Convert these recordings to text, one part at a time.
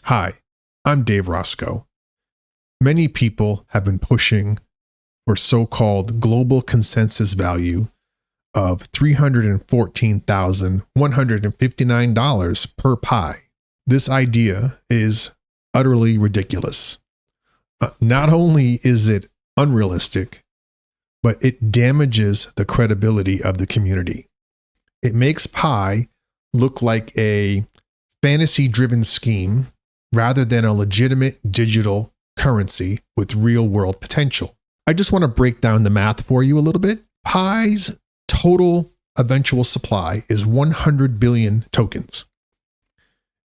Hi, I'm Dave Roscoe. Many people have been pushing for so-called global consensus value of $314,159 per pi. This idea is utterly ridiculous. Not only is it unrealistic, but it damages the credibility of the community. It makes pi look like a fantasy-driven scheme rather than a legitimate digital currency with real-world potential. I just want to break down the math for you a little bit. Pi's total eventual supply is 100 billion tokens.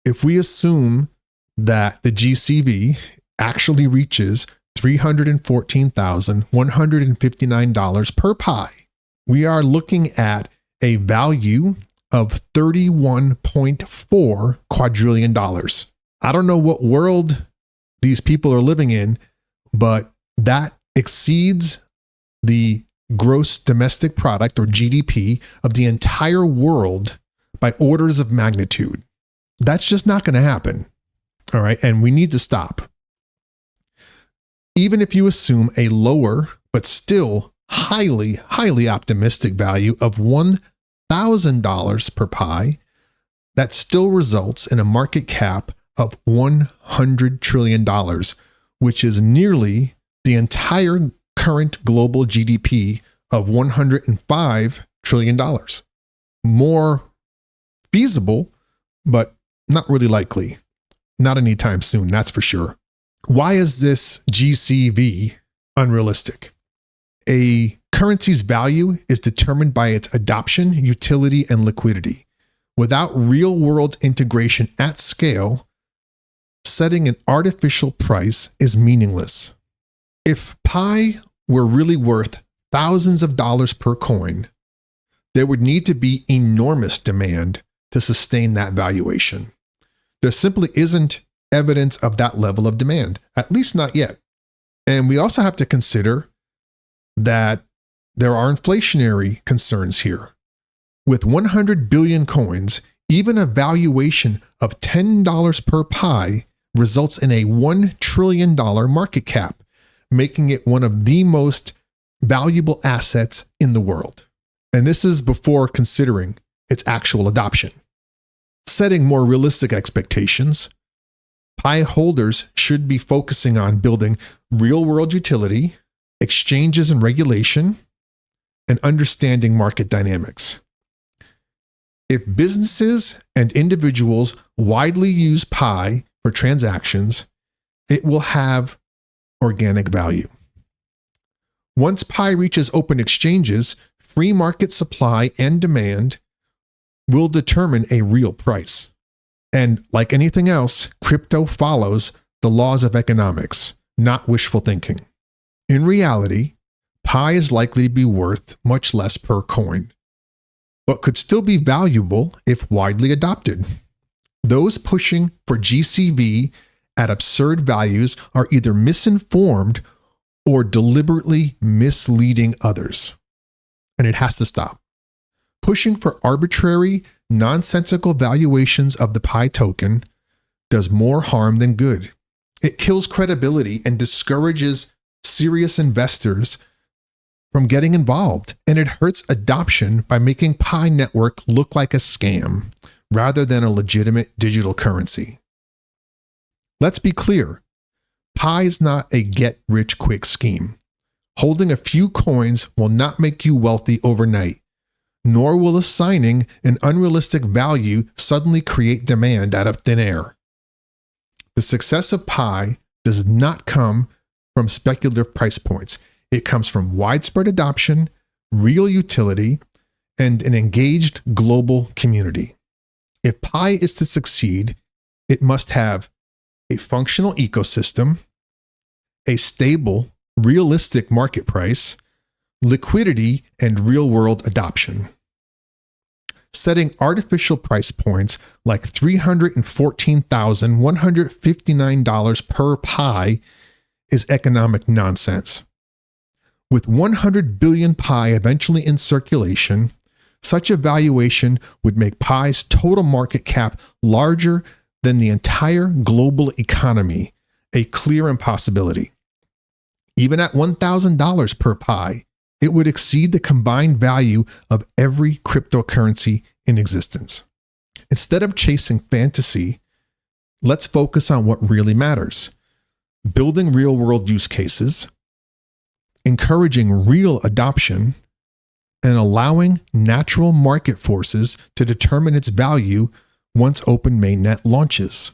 If we assume that the GCV actually reaches $314,159 per pi, we are looking at a value of $31.4 quadrillion. I don't know what world these people are living in, but that exceeds the gross domestic product, or GDP, of the entire world by orders of magnitude. That's just not going to happen. All right. And we need to stop. Even if you assume a lower, but still highly optimistic value of $1,000 per pi, that still results in a market cap of $100 trillion, which is nearly the entire current global GDP of $105 trillion. More feasible, but not really likely. Not anytime soon, that's for sure. Why is this GCV unrealistic? A currency's value is determined by its adoption, utility, and liquidity. Without real-world integration at scale, setting an artificial price is meaningless. If pi were really worth thousands of dollars per coin, there would need to be enormous demand to sustain that valuation. There simply isn't evidence of that level of demand, at least not yet. And we also have to consider that there are inflationary concerns here. With 100 billion coins, even a valuation of $10 per pi results in a $1 trillion market cap, making it one of the most valuable assets in the world. And this is before considering its actual adoption. Setting more realistic expectations, pi holders should be focusing on building real-world utility, exchanges and regulation, and understanding market dynamics. If businesses and individuals widely use pi for transactions, it will have organic value. Once pi reaches open exchanges, free market supply and demand will determine a real price. And like anything else, crypto follows the laws of economics, not wishful thinking. In reality, pi is likely to be worth much less per coin, but could still be valuable if widely adopted. Those pushing for GCV at absurd values are either misinformed or deliberately misleading others. And it has to stop. Pushing for arbitrary, nonsensical valuations of the pi token does more harm than good. It kills credibility and discourages serious investors from getting involved, and it hurts adoption by making Pi Network look like a scam rather than a legitimate digital currency. Let's be clear, Pi is not a get-rich-quick scheme. Holding a few coins will not make you wealthy overnight, nor will assigning an unrealistic value suddenly create demand out of thin air. The success of Pi does not come from speculative price points. It comes from widespread adoption, real utility, and an engaged global community. If Pi is to succeed, it must have a functional ecosystem, a stable, realistic market price, liquidity, and real-world adoption. Setting artificial price points like $314,159 per pi is economic nonsense. With 100 billion pi eventually in circulation, such a valuation would make Pi's total market cap larger then the entire global economy a clear impossibility. Even at $1,000 per Pi, it would exceed the combined value of every cryptocurrency in existence. Instead of chasing fantasy, let's focus on what really matters. Building real-world use cases, encouraging real adoption, and allowing natural market forces to determine its value once Open Mainnet launches.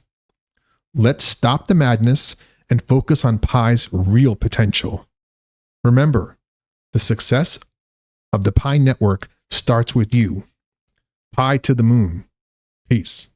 Let's stop the madness and focus on Pi's real potential. Remember, the success of the Pi network starts with you. Pi to the moon. Peace.